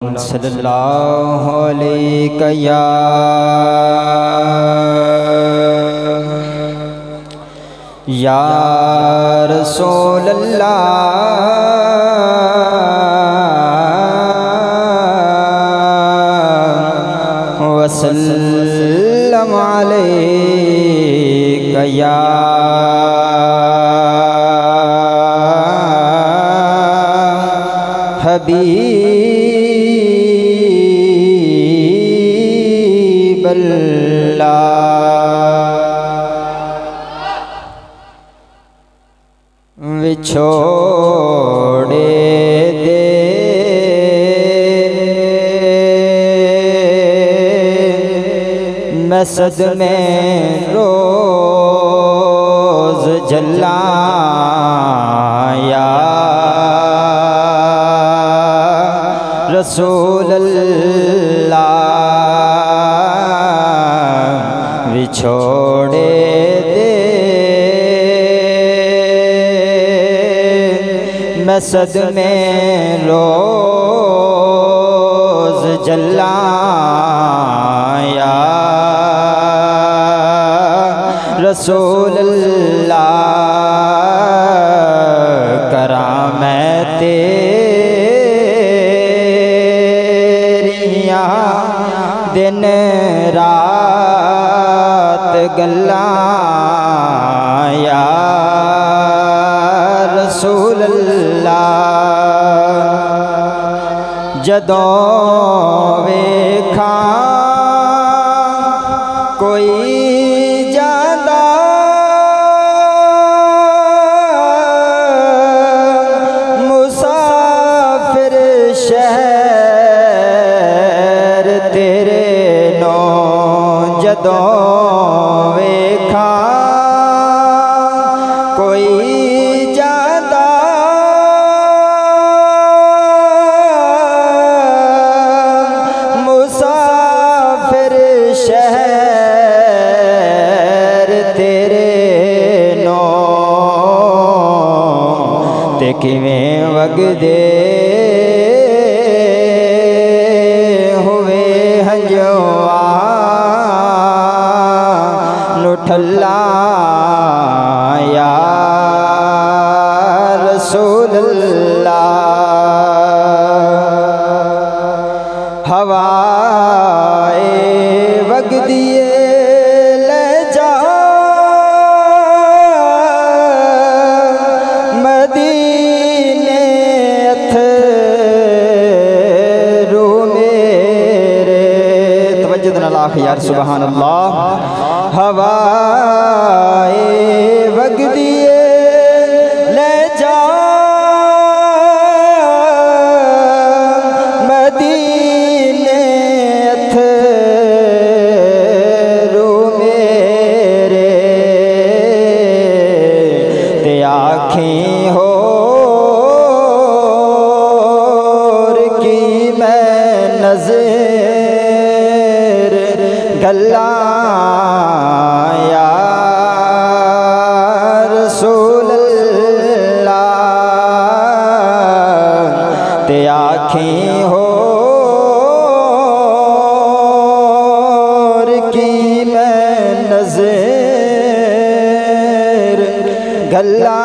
सल्लल्लाहु अलैहि या रसूल अल्लाह वसल्लम अलैका या हबीब अल्लाह। विछोड़े दे मसद में रोज जलाया रसूल अल्लाह। विछोड़े दे मसद में रोज जलाया रसूल अल्लाह। करामते दिन रात गल्लां या रसूल अल्लाह। जदों वेखा कोई जादा मुसाफिर शहर तेरे जदों वेखा कोई जादा मुसाफिर शहर तेरे नो ते किवें वगदे हुए हंजवा ठल्ला या रसूल अल्लाह। हवाए वगदिए ले जा मदीने अथरू मेरे तवज्जो नाल आख यार सुभान अल्लाह। हवाए वगदिए ले जा मदीने अथरू मेरे ते आँखें होर की मैं नज़र गल्ला आँखें होर की मैं नज़र गल्ला